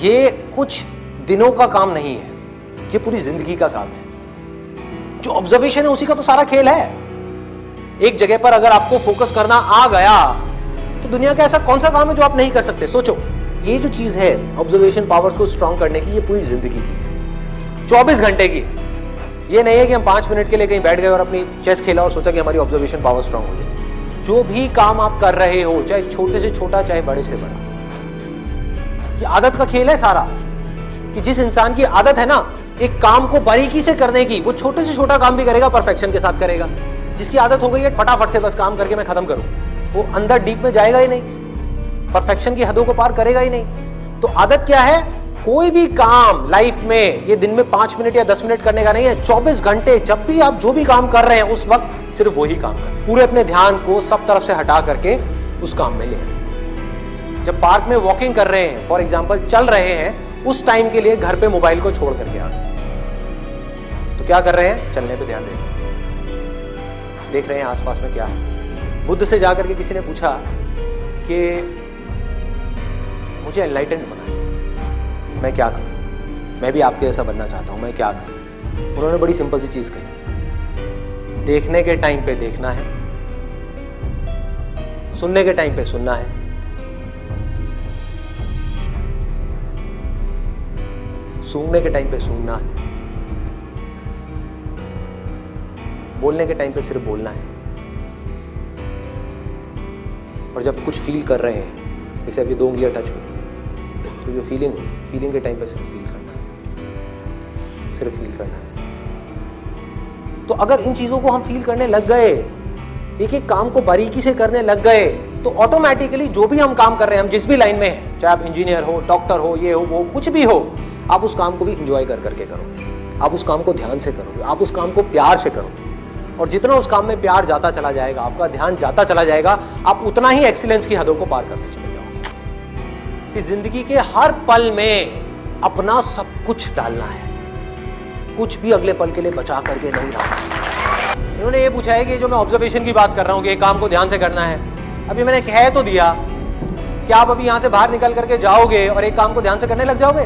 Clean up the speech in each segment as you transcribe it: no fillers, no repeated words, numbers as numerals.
ये कुछ दिनों का काम नहीं है, ये पूरी जिंदगी का काम है। जो ऑब्जर्वेशन है उसी का तो सारा खेल है। एक जगह पर अगर आपको फोकस करना आ गया तो दुनिया का ऐसा कौन सा काम है जो आप नहीं कर सकते। सोचो, ये जो चीज है ऑब्जर्वेशन पावर्स को स्ट्रॉन्ग करने की, ये पूरी जिंदगी की है, 24 घंटे की। ये नहीं है कि हम 5 मिनट के लिए कहीं बैठ गए और अपनी चेस खेला और सोचा कि हमारी ऑब्जर्वेशन पावर स्ट्रॉन्ग हो जाए। जो भी काम आप कर रहे हो, चाहे छोटे से छोटा चाहे बड़े से बड़ा, ये आदत का खेल है सारा। कि जिस इंसान की आदत है ना एक काम को बारीकी से करने की, वो छोटे से छोटा काम भी करेगा, परफेक्शन के साथ करेगा। जिसकी आदत हो गई है फटाफट से बस काम करके मैं खत्म करूं, वो अंदर डीप में जाएगा ही नहीं, परफेक्शन की हदों को पार करेगा ही नहीं। तो आदत क्या है? कोई भी काम लाइफ में ये दिन में 5 मिनट या 10 मिनट करने का नहीं है, 24 घंटे जब भी आप जो भी काम कर रहे हैं उस वक्त सिर्फ वही काम करें। पूरे अपने ध्यान को सब तरफ से हटा करके उस काम में लें। जब पार्क में वॉकिंग कर रहे हैं, फॉर एग्जाम्पल चल रहे हैं, उस टाइम के लिए घर पे मोबाइल को छोड़ करके आ, तो क्या कर रहे हैं? चलने पे ध्यान देख रहे हैं आसपास में क्या है। बुद्ध से जाकर के किसी ने पूछा कि मुझे एनलाइटेंड बनाए, मैं क्या करूं? मैं भी आपके जैसा बनना चाहता हूं, मैं क्या करूं? उन्होंने बड़ी सिंपल सी चीज कही, देखने के टाइम पे देखना है, सुनने के टाइम पे सुनना है, सूंघने के टाइम पे सूंघना है, बोलने के टाइम पे सिर्फ बोलना है। और जब कुछ फील कर रहे हैं, जैसे अभी 2 उंगलियां टच हुई, तो जो फीलिंग के टाइम पे सिर्फ फील करना है, सिर्फ फील करना है। तो अगर इन चीजों को हम फील करने लग गए, एक एक काम को बारीकी से करने लग गए, तो ऑटोमेटिकली जो भी हम काम कर रहे हैं, हम जिस भी लाइन में हैं, चाहे आप इंजीनियर हो, डॉक्टर हो, ये हो वो, कुछ भी हो, आप उस काम को भी इंजॉय कर करके करोगे, आप उस काम को ध्यान से करोगे, आप उस काम को प्यार से करोगे। और जितना उस काम में प्यार जाता चला जाएगा, आपका ध्यान जाता चला जाएगा, आप उतना ही एक्सीलेंस की हदों को पार करते चले जाओगे। कि जिंदगी के हर पल में अपना सब कुछ डालना है, कुछ भी अगले पल के लिए बचा करके नहीं रखना। इन्होंने ये पूछा है कि जो मैं ऑब्जर्वेशन की बात कर रहा हूं कि एक काम को ध्यान से करना है, अभी मैंने कह तो दिया, क्या आप अभी यहां से बाहर निकल करके जाओगे और एक काम को ध्यान से करने लग जाओगे?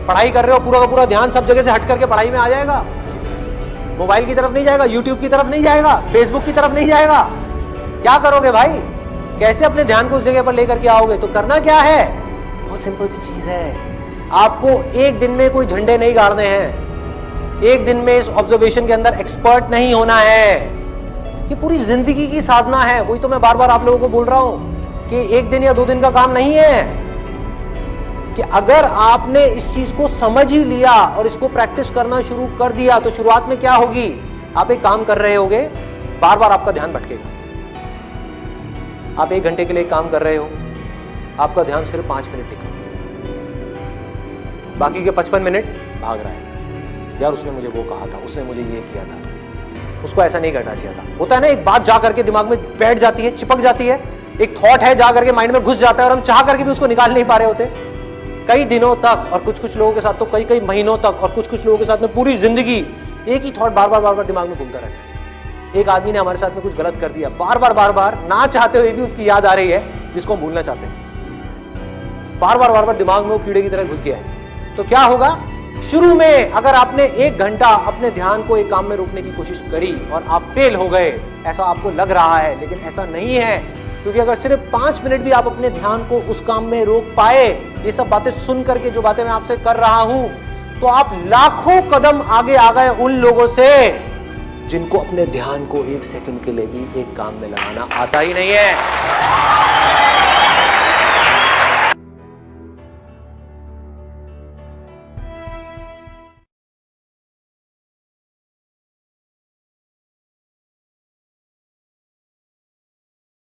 पढ़ाई कर रहे हो, पूरा का पूरा ध्यान सब जगह से हट करके पढ़ाई में आ जाएगा, मोबाइल की तरफ नहीं जाएगा, यूट्यूब की तरफ नहीं जाएगा, फेसबुक की तरफ नहीं जाएगा। क्या करोगे भाई? कैसे अपने ध्यान को उस जगह पर लेकर के आओगे? तो करना क्या है? बहुत सिंपल सी चीज है। आपको एक दिन में कोई झंडे नहीं गाड़ने हैं, एक दिन में इस ऑब्जर्वेशन के अंदर एक्सपर्ट नहीं होना है। ये पूरी जिंदगी की साधना है। वही तो मैं बार बार आप लोगों को बोल रहा हूं कि 1 दिन या 2 दिन का काम नहीं है। कि अगर आपने इस चीज को समझ ही लिया और इसको प्रैक्टिस करना शुरू कर दिया, तो शुरुआत में क्या होगी? आप एक काम कर रहे होगे, बार बार आपका ध्यान भटकेगा। आप 1 घंटे के लिए काम कर रहे हो, आपका ध्यान सिर्फ 5 मिनट टिका, बाकी के 55 मिनट भाग रहा है। यार उसने मुझे वो कहा था, उसने मुझे ये किया था, उसको ऐसा नहीं करना चाहिए था। होता है ना, एक बात जा करके दिमाग में बैठ जाती है, चिपक जाती है, एक थॉट है जा करके माइंड में घुस जाता है और हम चाह करके भी उसको निकाल नहीं पा रहे होते कई दिनों तक, और कुछ लोगों के साथ तो कई महीनों तक, और कुछ लोगों के साथ में पूरी जिंदगी एक ही थॉट बार बार दिमाग में घूमता रहता है। एक आदमी ने हमारे साथ में कुछ गलत कर दिया, बार बार ना चाहते हुए भी उसकी याद आ रही है, जिसको हम भूलना चाहते हैं। बार बार दिमाग में वो कीड़े की तरह घुस गया है। तो क्या होगा? शुरू में अगर आपने 1 घंटा अपने ध्यान को एक काम में रोकने की कोशिश करी और आप फेल हो गए, ऐसा आपको लग रहा है, लेकिन ऐसा नहीं है। क्योंकि अगर सिर्फ 5 मिनट भी आप अपने ध्यान को उस काम में रोक पाए, ये सब बातें सुन करके जो बातें मैं आपसे कर रहा हूं, तो आप लाखों कदम आगे आ गए उन लोगों से जिनको अपने ध्यान को 1 सेकंड के लिए भी एक काम में लगाना आता ही नहीं है।